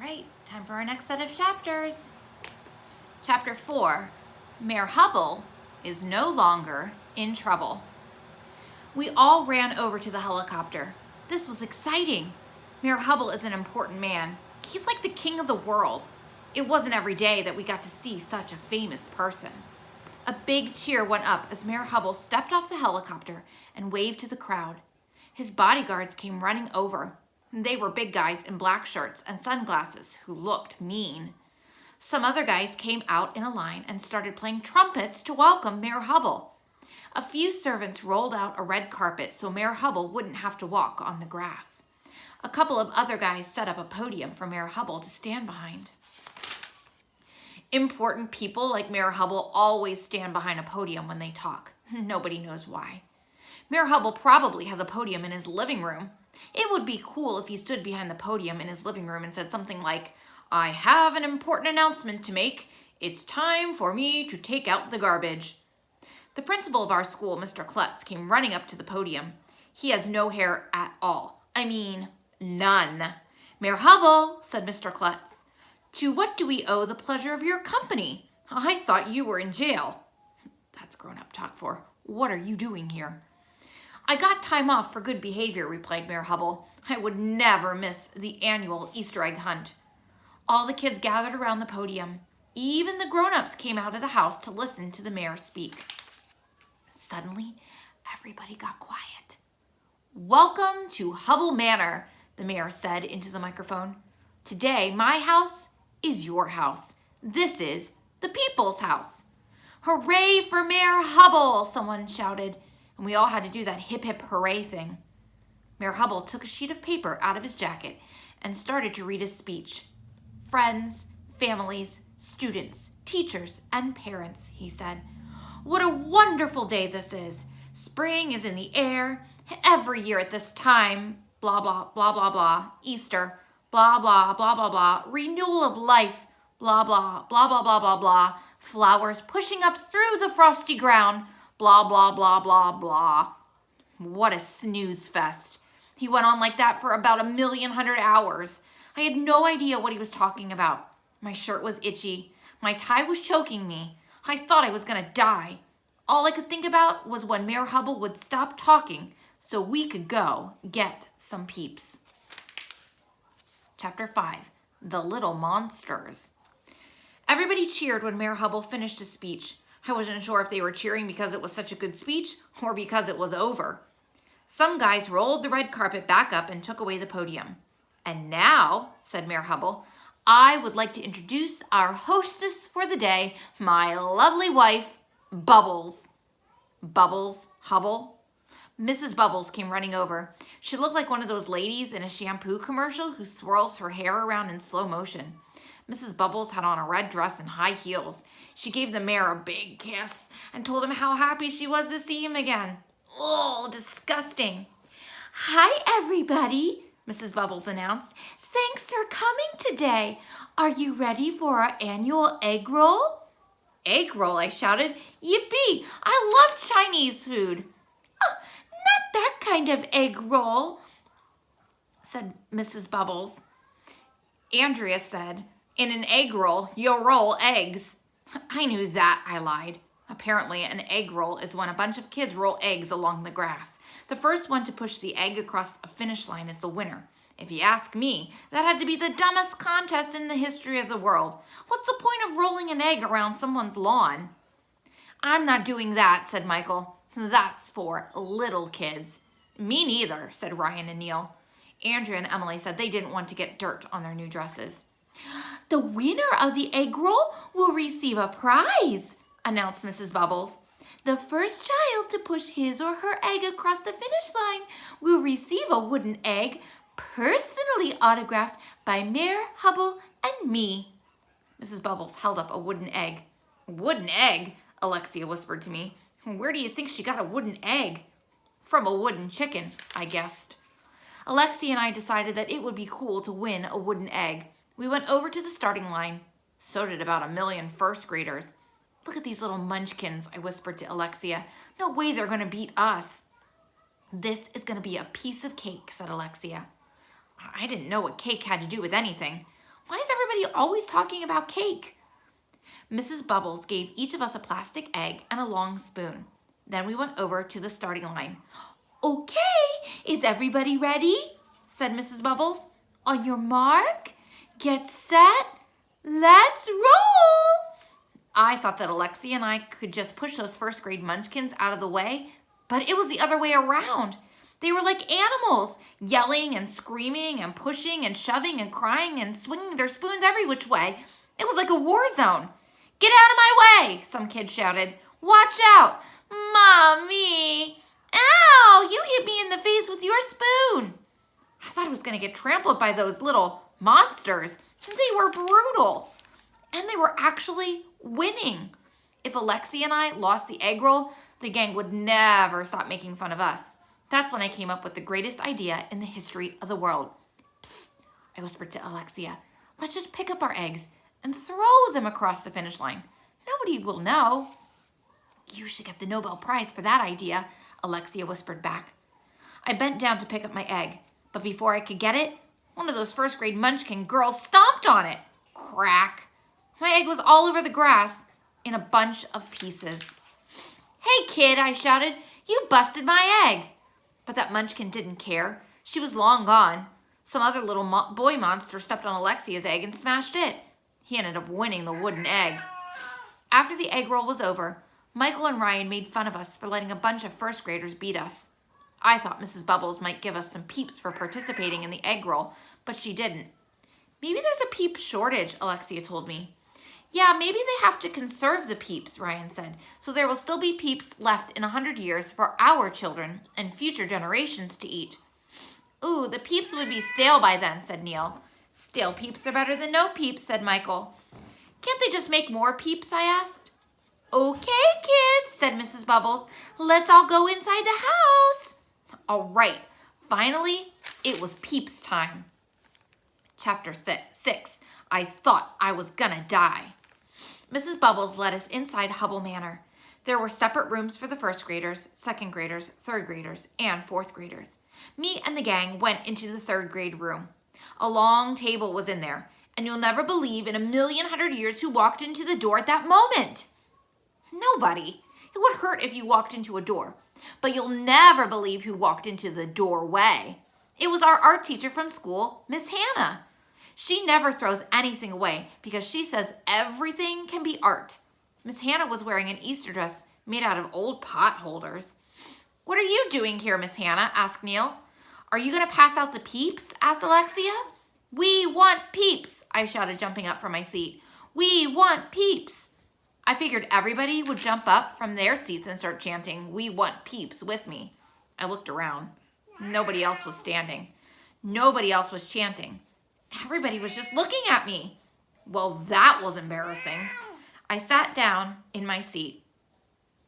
right, time for our next set of chapters. Chapter 4, Mayor Hubble is no longer in trouble. We all ran over to the helicopter. This was exciting. Mayor Hubble is an important man. He's like the king of the world. It wasn't every day that we got to see such a famous person. A big cheer went up as Mayor Hubble stepped off the helicopter and waved to the crowd. His bodyguards came running over. They were big guys in black shirts and sunglasses who looked mean. Some other guys came out in a line and started playing trumpets to welcome Mayor Hubble. A few servants rolled out a red carpet so Mayor Hubble wouldn't have to walk on the grass. A couple of other guys set up a podium for Mayor Hubble to stand behind. Important people like Mayor Hubble always stand behind a podium when they talk. Nobody knows why. Mayor Hubble probably has a podium in his living room. It would be cool if he stood behind the podium in his living room and said something like, "I have an important announcement to make. It's time for me to take out the garbage." The principal of our school, Mr. Klutz, came running up to the podium. He has no hair at all. I mean, none. "Mayor Hubble," said Mr. Klutz, "to what do we owe the pleasure of your company? I thought you were in jail." That's grown-up talk for, "What are you doing here?" "I got time off for good behavior," replied Mayor Hubble. "I would never miss the annual Easter egg hunt." All the kids gathered around the podium. Even the grown-ups came out of the house to listen to the mayor speak. Suddenly, everybody got quiet. "Welcome to Hubble Manor," the mayor said into the microphone. "Today, my house is your house. This is the people's house." "Hooray for Mayor Hubble!" someone shouted, and we all had to do that hip hip hooray thing. Mayor Hubble took a sheet of paper out of his jacket and started to read his speech. "Friends, families, students, teachers, and parents," he said. "What a wonderful day this is. Spring is in the air. Every year at this time, blah, blah, blah, blah, blah. Easter, blah, blah, blah, blah, blah. Renewal of life, blah, blah, blah, blah, blah, blah, blah. Flowers pushing up through the frosty ground, blah, blah, blah, blah, blah." What a snooze fest. He went on like that for about 1,100,000 hours. I had no idea what he was talking about. My shirt was itchy. My tie was choking me. I thought I was going to die. All I could think about was when Mayor Hubble would stop talking so we could go get some peeps. Chapter 5, The Little Monsters. Everybody cheered when Mayor Hubble finished his speech. I wasn't sure if they were cheering because it was such a good speech or because it was over. Some guys rolled the red carpet back up and took away the podium. "And now," said Mayor Hubble, "I would like to introduce our hostess for the day, my lovely wife, Bubbles." Bubbles Hubble? Mrs. Bubbles came running over. She looked like one of those ladies in a shampoo commercial who swirls her hair around in slow motion. Mrs. Bubbles had on a red dress and high heels. She gave the mayor a big kiss and told him how happy she was to see him again. Oh, disgusting. "Hi, everybody," Mrs. Bubbles announced. "Thanks for coming today. Are you ready for our annual egg roll?" "Egg roll," I shouted. "Yippee! I love Chinese food." "Oh, not that kind of egg roll," said Mrs. Bubbles. Andrea said, "In an egg roll, you'll roll eggs." I knew that, I lied. Apparently, an egg roll is when a bunch of kids roll eggs along the grass. The first one to push the egg across a finish line is the winner. If you ask me, that had to be the dumbest contest in the history of the world. What's the point of rolling an egg around someone's lawn? "I'm not doing that," said Michael. "That's for little kids." "Me neither," said Ryan and Neil. Andrea and Emily said they didn't want to get dirt on their new dresses. "The winner of the egg roll will receive a prize," announced Mrs. Bubbles. "The first child to push his or her egg across the finish line will receive a wooden egg personally autographed by Mayor Hubble and me." Mrs. Bubbles held up a wooden egg. "Wooden egg?" Alexia whispered to me. "Where do you think she got a wooden egg?" "From a wooden chicken," I guessed. Alexia and I decided that it would be cool to win a wooden egg. We went over to the starting line. So did about 1,000,000 first graders. "Look at these little munchkins," I whispered to Alexia. "No way they're going to beat us." "This is going to be a piece of cake," said Alexia. I didn't know what cake had to do with anything. Why is everybody always talking about cake? Mrs. Bubbles gave each of us a plastic egg and a long spoon. Then we went over to the starting line. Okay, is everybody ready? Said Mrs. Bubbles. On your mark, get set, let's roll. I thought that Alexia and I could just push those first grade munchkins out of the way, but it was the other way around. They were like animals, yelling and screaming and pushing and shoving and crying and swinging their spoons every which way. It was like a war zone. Get out of my way, some kid shouted. Watch out, Mommy. Ow, you hit me in the face with your spoon. I thought I was going to get trampled by those little monsters. They were brutal. And they were actually winning. If Alexia and I lost the egg roll, the gang would never stop making fun of us. That's when I came up with the greatest idea in the history of the world. Psst, I whispered to Alexia. Let's just pick up our eggs and throw them across the finish line. Nobody will know. You should get the Nobel Prize for that idea, Alexia whispered back. I bent down to pick up my egg, but before I could get it, one of those first grade munchkin girls stomped on it. Crack. My egg was all over the grass in a bunch of pieces. Hey kid, I shouted, you busted my egg. But that munchkin didn't care. She was long gone. Some other little boy monster stepped on Alexia's egg and smashed it. He ended up winning the wooden egg. After the egg roll was over, Michael and Ryan made fun of us for letting a bunch of first graders beat us. I thought Mrs. Bubbles might give us some peeps for participating in the egg roll, but she didn't. Maybe there's a peep shortage, Alexia told me. Yeah, maybe they have to conserve the peeps, Ryan said, so there will still be peeps left in 100 years for our children and future generations to eat. Ooh, the peeps would be stale by then, said Neil. Stale peeps are better than no peeps, said Michael. Can't they just make more peeps, I asked. Okay, kids, said Mrs. Bubbles. Let's all go inside the house. All right, finally, it was peeps time. Chapter 6, I thought I was gonna die. Mrs. Bubbles led us inside Hubble Manor. There were separate rooms for the first graders, second graders, third graders, and fourth graders. Me and the gang went into the third grade room. A long table was in there, and you'll never believe in 1,100,000 years who walked into the door at that moment. Nobody. It would hurt if you walked into a door, but you'll never believe who walked into the doorway. It was our art teacher from school, Miss Hannah. She never throws anything away because she says everything can be art. Miss Hannah was wearing an Easter dress made out of old pot holders. What are you doing here, Miss Hannah? Asked Neil. Are you going to pass out the peeps? Asked Alexia. We want peeps, I shouted, jumping up from my seat. We want peeps. I figured everybody would jump up from their seats and start chanting, we want peeps with me. I looked around. Nobody else was standing. Nobody else was chanting. Everybody was just looking at me. Well, that was embarrassing. I sat down in my seat.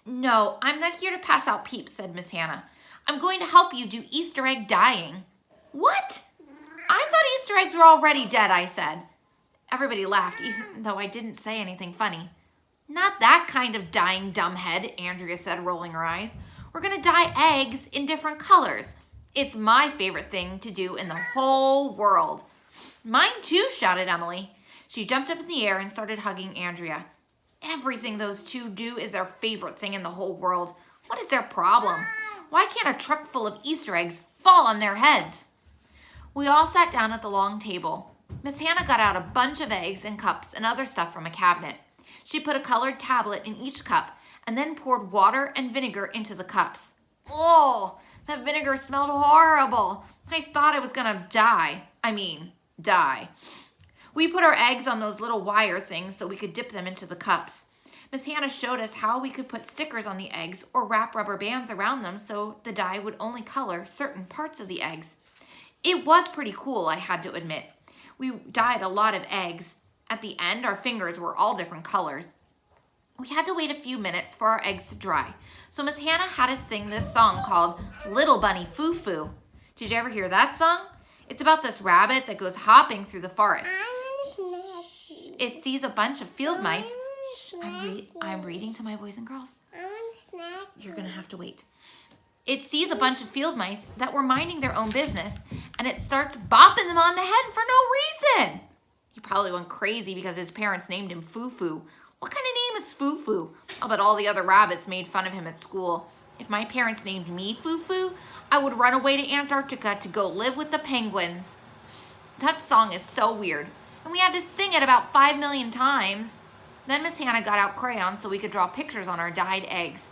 No, I'm not here to pass out peeps, said Miss Hannah. I'm going to help you do Easter egg dyeing. What? I thought Easter eggs were already dead, I said. Everybody laughed, even though I didn't say anything funny. Not that kind of dying dumbhead, Andrea said, rolling her eyes. We're going to dye eggs in different colors. It's my favorite thing to do in the whole world. Mine too, shouted Emily. She jumped up in the air and started hugging Andrea. Everything those two do is their favorite thing in the whole world. What is their problem? Why can't a truck full of Easter eggs fall on their heads? We all sat down at the long table. Miss Hannah got out a bunch of eggs and cups and other stuff from a cabinet. She put a colored tablet in each cup and then poured water and vinegar into the cups. Oh, that vinegar smelled horrible. I thought I was gonna die. We put our eggs on those little wire things so we could dip them into the cups. Miss Hannah showed us how we could put stickers on the eggs or wrap rubber bands around them so the dye would only color certain parts of the eggs. It was pretty cool, I had to admit. We dyed a lot of eggs. At the end, our fingers were all different colors. We had to wait a few minutes for our eggs to dry, so Miss Hannah had us sing this song called Little Bunny Foo Foo. Did you ever hear that song? It's about this rabbit that goes hopping through the forest. It sees a bunch of field mice. I'm reading to my boys and girls. You're going to have to wait. It sees a bunch of field mice that were minding their own business, and it starts bopping them on the head for no reason. He probably went crazy because his parents named him Foo-Foo. What kind of name is Foo-Foo? I'll bet all the other rabbits made fun of him at school. If my parents named me Foo-Foo, I would run away to Antarctica to go live with the penguins. That song is so weird, and we had to sing it about 5 million times. Then Miss Hannah got out crayons so we could draw pictures on our dyed eggs.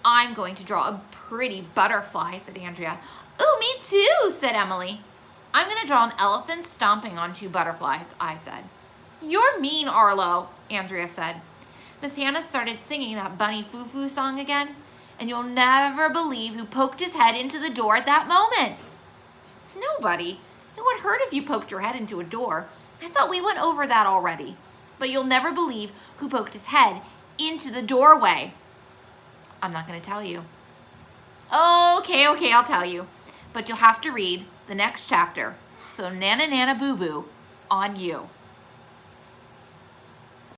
I'm going to draw a pretty butterfly, said Andrea. Ooh, me too, said Emily. I'm going to draw an elephant stomping on 2 butterflies, I said. You're mean, Arlo, Andrea said. Miss Hannah started singing that Bunny Foo-Foo song again, and you'll never believe who poked his head into the door at that moment. Nobody. It would hurt if you poked your head into a door. I thought we went over that already. But you'll never believe who poked his head into the doorway. I'm not going to tell you. Okay, I'll tell you. But you'll have to read the next chapter. So Nana Nana Boo Boo on you.